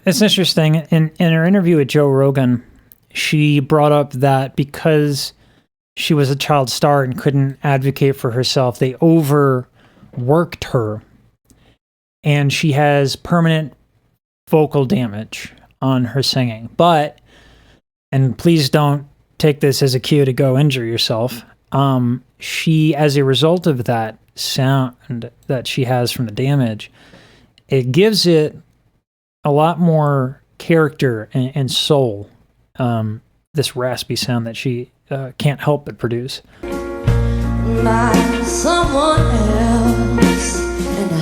It's interesting. In her interview with Joe Rogan, she brought up that because she was a child star and couldn't advocate for herself, they overworked her. And she has permanent vocal damage on her singing. But, and please don't take this as a cue to go injure yourself, she, as a result of that sound that she has from the damage, it gives it a lot more character and soul, this raspy sound that she can't help but produce. By someone else, and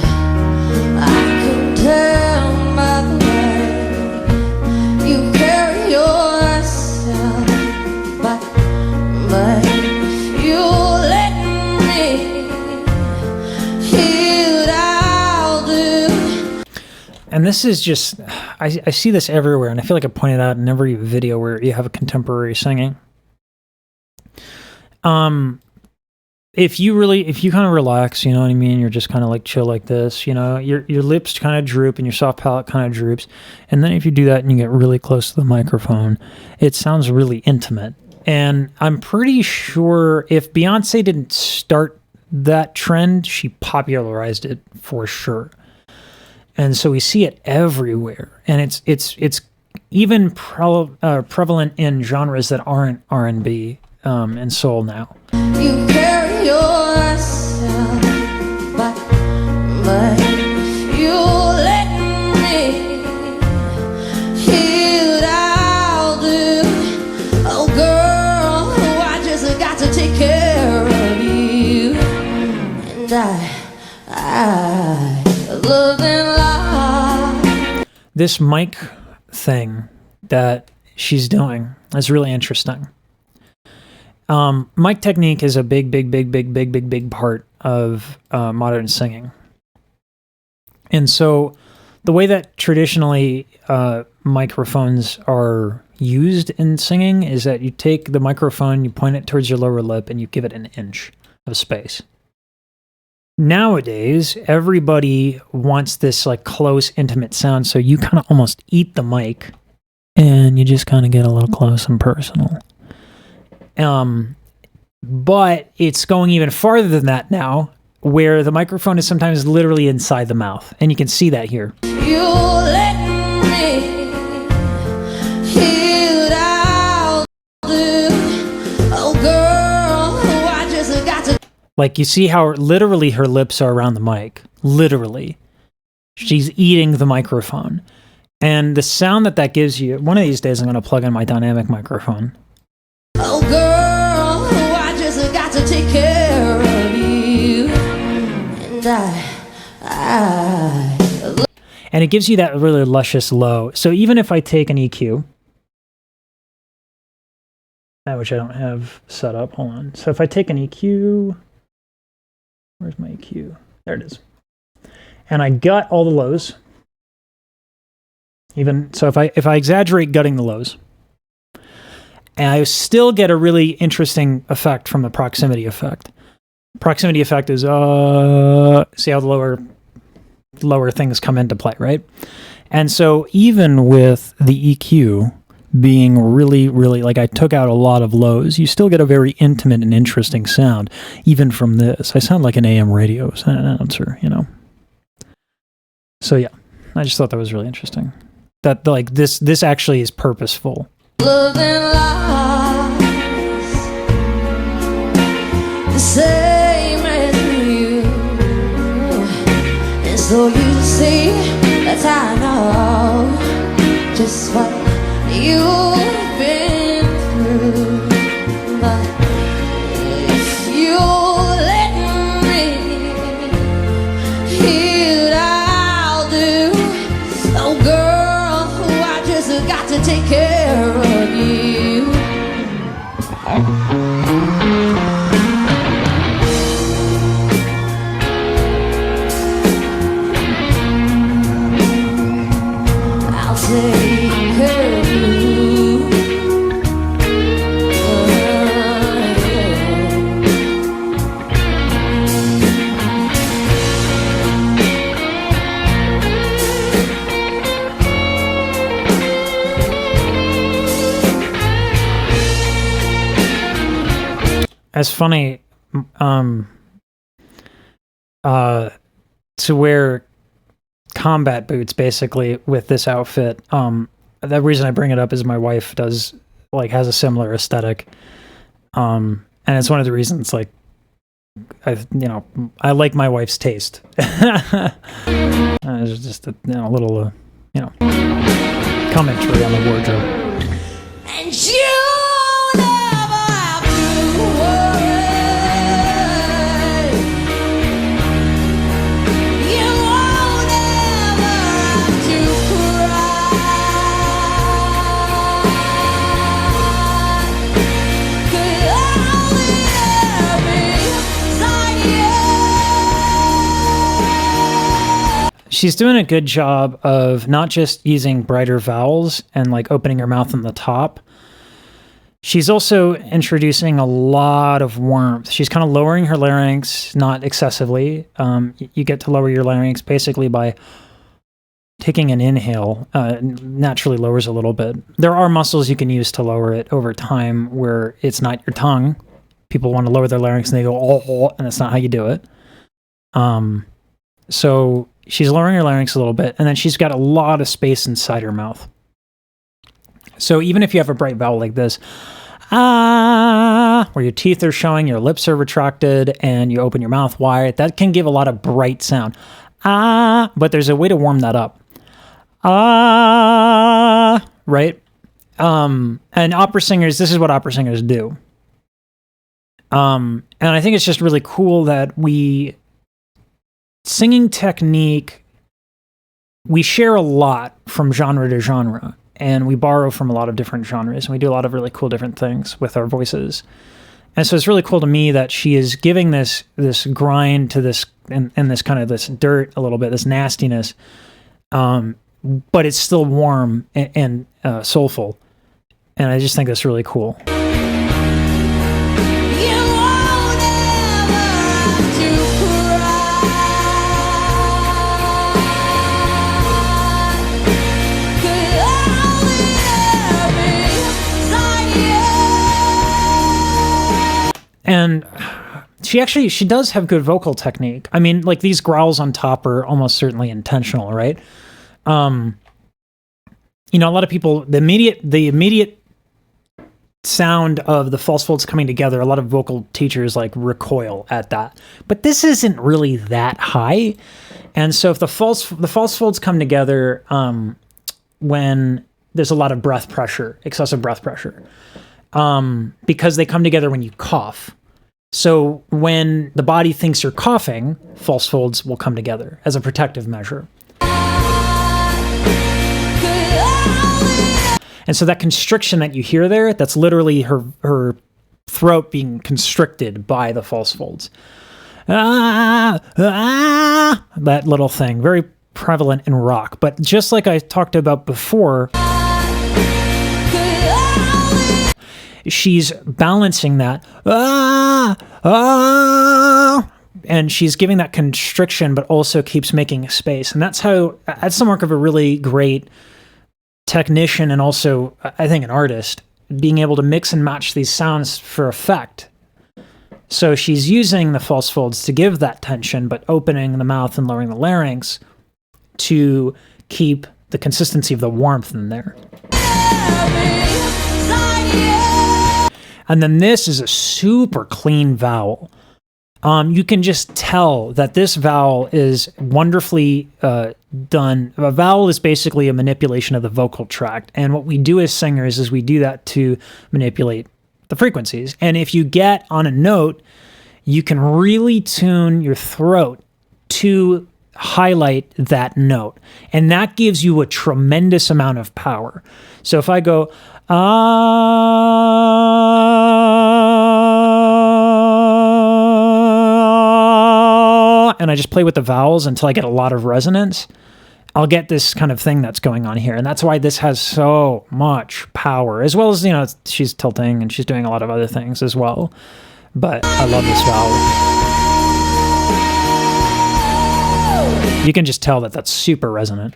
I can tell by the way you carry yourself, but you let me hear I'll do. And this is just, I see this everywhere, and I feel like I pointed out in every video where you have a contemporary singing. If you kind of relax, you know what I mean? You're just kind of like chill like this, you know, your lips kind of droop and your soft palate kind of droops. And then if you do that and you get really close to the microphone, it sounds really intimate. And I'm pretty sure if Beyonce didn't start that trend, she popularized it for sure. And so we see it everywhere. And it's even prevalent in genres that aren't R&B and soul now. You carry yourself, but you let me hear what I'll do. Oh girl, I just got to take care of you. And I love and lie. This mic thing that she's doing is really interesting. Mic technique is a big part of modern singing. And so the way that traditionally microphones are used in singing is that you take the microphone, you point it towards your lower lip, and you give it an inch of space. Nowadays, everybody wants this like close, intimate sound, so you kind of almost eat the mic, and you just kind of get a little close and personal. But it's going even farther than that now, where the microphone is sometimes literally inside the mouth, and you can see that here. You let me hear what I'll do. Oh girl, I just got to. Like you see how literally her lips are around the mic. Literally. She's eating the microphone. And the sound that gives you, one of these days I'm going to plug in my dynamic microphone. Oh girl, I just got to take care of you. And it gives you that really luscious low. So even if I take an EQ, which I don't have set up, hold on. So if I take an EQ, where's my EQ? There it is. And I gut all the lows. Even so, if I exaggerate gutting the lows, and I still get a really interesting effect from the proximity effect. Proximity effect is, see how the lower things come into play, right? And so even with the EQ being really, like I took out a lot of lows, you still get a very intimate and interesting sound, even from this. I sound like an AM radio announcer, you know? So yeah, I just thought that was really interesting. That like this actually is purposeful. Love and lies, the same as you. And so you see, that's how I know just what you've been through. But if you let me hear what I'll do, oh girl, I just got to take care of you. I'll take care of you. It's funny to wear combat boots basically with this outfit. The reason I bring it up is my wife has a similar aesthetic. And it's one of the reasons I like my wife's taste. It's just a little commentary on the wardrobe. And you never have to worry. You won't ever have to cry. 'Cause I'll be beside you. She's doing a good job of not just using brighter vowels and opening her mouth on the top. She's also introducing a lot of warmth. She's kind of lowering her larynx, not excessively. You get to lower your larynx basically by taking an inhale. Naturally lowers a little bit. There are muscles you can use to lower it over time where it's not your tongue. People want to lower their larynx and they go, oh, and that's not how you do it. So she's lowering her larynx a little bit, and then she's got a lot of space inside her mouth. So even if you have a bright vowel like this, where your teeth are showing, your lips are retracted, and you open your mouth wide, that can give a lot of bright sound. But there's a way to warm that up. Right? And opera singers, this is what opera singers do. And I think it's just really cool that singing technique, we share a lot from genre to genre, and we borrow from a lot of different genres, and we do a lot of really cool different things with our voices. And so it's really cool to me that she is giving this grind to this and this kind of this dirt a little bit, this nastiness, but it's still warm and soulful. And I just think that's really cool. And she does have good vocal technique. I mean, these growls on top are almost certainly intentional, right? A lot of people, the immediate sound of the false folds coming together, a lot of vocal teachers recoil at that. But this isn't really that high. And so if the false folds come together when there's a lot of breath pressure, excessive breath pressure, because they come together when you cough. So when the body thinks you're coughing, false folds will come together as a protective measure. And so that constriction that you hear there, that's literally her throat being constricted by the false folds. That little thing, very prevalent in rock. But just like I talked about before, she's balancing that, and she's giving that constriction, but also keeps making space. And that's the mark of a really great technician, and also, I think, an artist, being able to mix and match these sounds for effect. So she's using the false folds to give that tension, but opening the mouth and lowering the larynx to keep the consistency of the warmth in there. And then this is a super clean vowel. You can just tell that this vowel is wonderfully done. A vowel is basically a manipulation of the vocal tract. And what we do as singers is we do that to manipulate the frequencies. And if you get on a note, you can really tune your throat to highlight that note. And that gives you a tremendous amount of power. So if I go, and I just play with the vowels until I get a lot of resonance, I'll get this kind of thing that's going on here. And that's why this has so much power, as well as, she's tilting and she's doing a lot of other things as well. But I love this vowel. You can just tell that that's super resonant.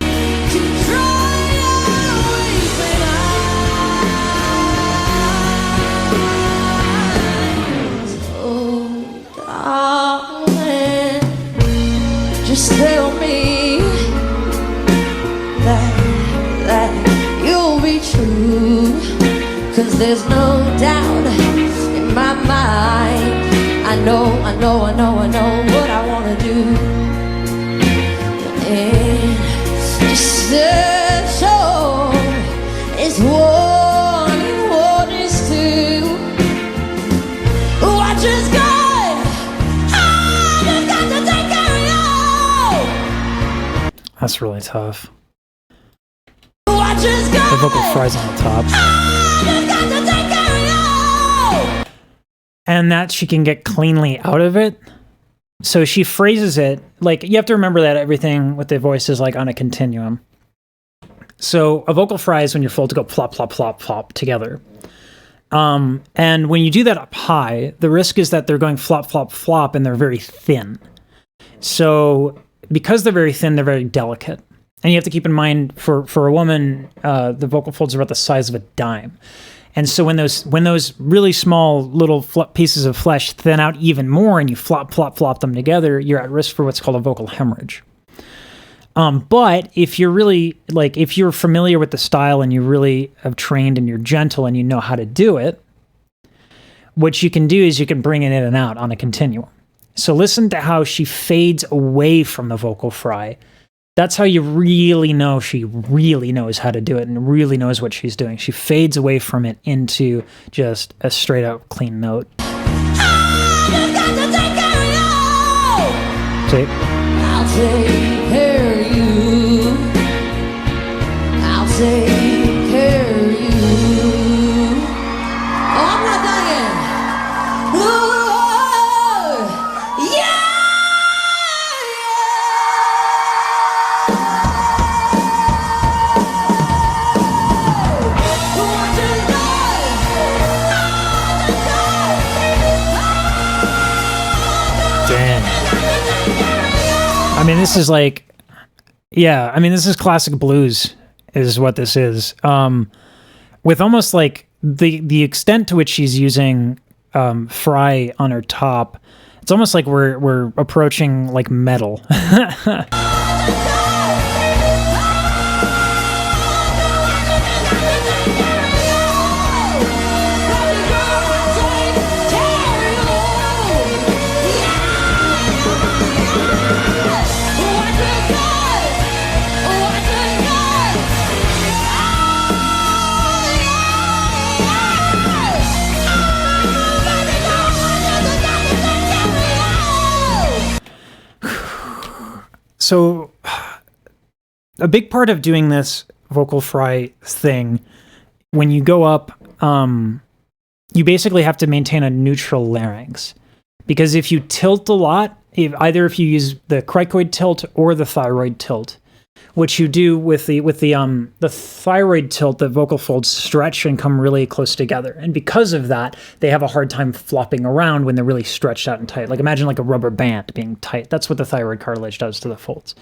just tell me that you'll be true. 'Cause there's no doubt in my mind. I know what I wanna do. And just so it's one and one is two. What just got? I just got to take care of you. That's really tough. What just got? The vocal fries on the top. And that she can get cleanly out of it. So she phrases it like, you have to remember that everything with the voice is like on a continuum. So a vocal fry is when you're full to go plop, plop, plop, plop together. And when you do that up high, the risk is that they're going flop, flop, flop, and they're very thin. So because they're very thin, they're very delicate. And you have to keep in mind, for a woman, the vocal folds are about the size of a dime. And so when those really small little pieces of flesh thin out even more and you flop, flop, flop them together, you're at risk for what's called a vocal hemorrhage. But if you're really, like, if you're familiar with the style and you really have trained and you're gentle and you know how to do it, what you can do is you can bring it in and out on a continuum. So listen to how she fades away from the vocal fry. That's how you really know she really knows how to do it and really knows what she's doing. She fades away from it into just a straight up clean note. See? I'll take care of you. I'll take care of you. Oh, I'm not done yet. Whoa, yeah! I mean, this is like, yeah, I mean, this is classic blues is what this is. With almost like the extent to which she's using fry on her top, it's almost like we're approaching like metal. So a big part of doing this vocal fry thing, when you go up, you basically have to maintain a neutral larynx. Because if you tilt a lot, if you use the cricoid tilt or the thyroid tilt, what you do with the thyroid tilt, the vocal folds stretch and come really close together. And because of that, they have a hard time flopping around when they're really stretched out and tight. Like imagine like a rubber band being tight. That's what the thyroid cartilage does to the folds.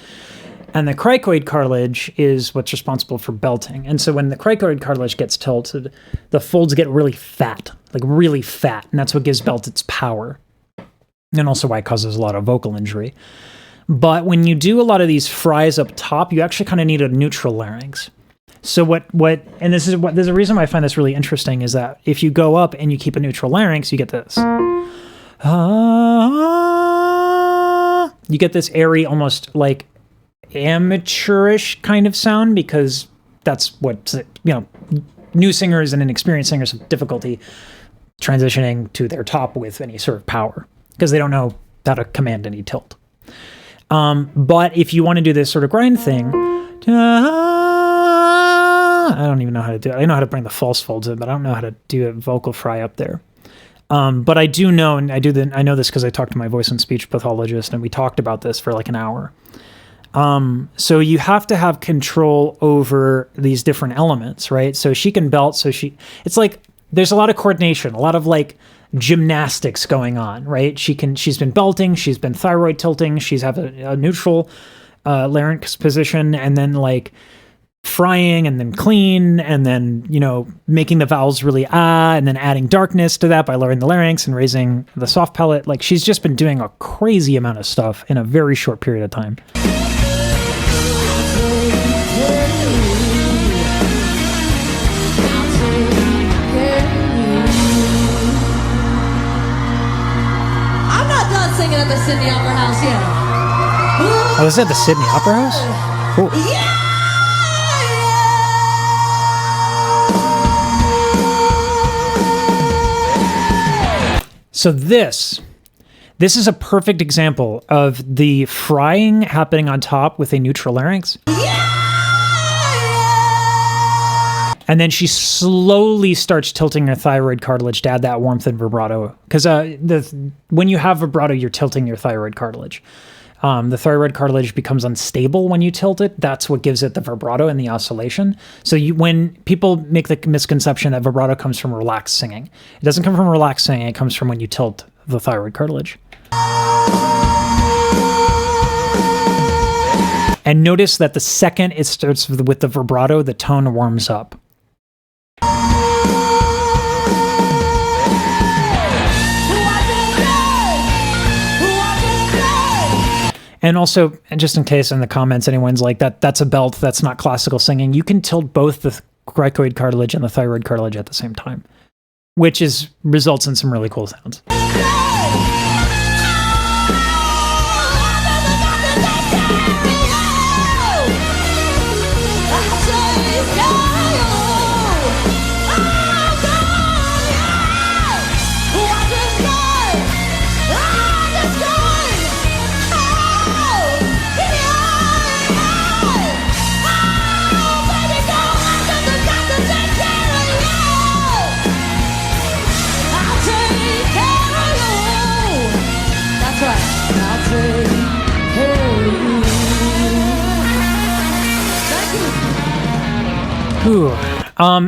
And the cricoid cartilage is what's responsible for belting. And so when the cricoid cartilage gets tilted, the folds get really fat. And that's what gives belt its power. And also why it causes a lot of vocal injury. But when you do a lot of these fries up top, you actually kind of need a neutral larynx. So and there's a reason why I find this really interesting is that if you go up and you keep a neutral larynx, you get this. You get this airy, almost like amateurish kind of sound, because that's what, new singers and inexperienced singers have difficulty transitioning to their top with any sort of power because they don't know how to command any tilt. But if you want to do this sort of grind thing, I don't even know how to do it. I know how to bring the false folds in, but I don't know how to do a vocal fry up there. But I do know, and I know this because I talked to my voice and speech pathologist, and we talked about this for like an hour. So you have to have control over these different elements, right? So she can belt, it's like there's a lot of coordination, a lot of like gymnastics going on, right? She's been belting, she's been thyroid tilting, she's have a neutral larynx position, and then like frying and then clean, and then, you know, making the vowels really and then adding darkness to that by lowering the larynx and raising the soft palate. Like, she's just been doing a crazy amount of stuff in a very short period of time. Singing at the Sydney Opera House yet. Oh, was that the Sydney Opera House? Cool. Yeah! So this is a perfect example of the frying happening on top with a neutral larynx. And then she slowly starts tilting her thyroid cartilage to add that warmth and vibrato. Because when you have vibrato, you're tilting your thyroid cartilage. The thyroid cartilage becomes unstable when you tilt it. That's what gives it the vibrato and the oscillation. So when people make the misconception that vibrato comes from relaxed singing, it doesn't come from relaxed singing. It comes from when you tilt the thyroid cartilage. And notice that the second it starts with the vibrato, the tone warms up. And also, just in case in the comments anyone's like, that's a belt, that's not classical singing, you can tilt both the cricoid cartilage and the thyroid cartilage at the same time, which results in some really cool sounds.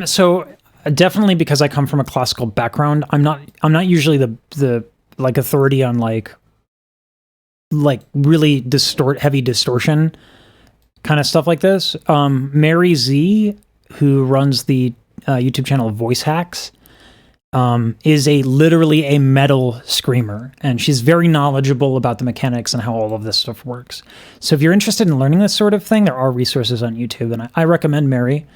So definitely because I come from a classical background, I'm not usually the like authority on like really heavy distortion kind of stuff like this. Mary Z, who runs the YouTube channel Voice Hacks, is literally a metal screamer, and she's very knowledgeable about the mechanics and how all of this stuff works. So if you're interested in learning this sort of thing, there are resources on YouTube, and I recommend Mary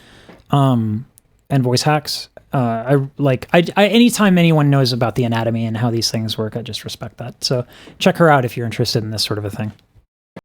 and Voice Hacks. Anytime anyone knows about the anatomy and how these things work, I just respect that. So check her out if you're interested in this sort of a thing.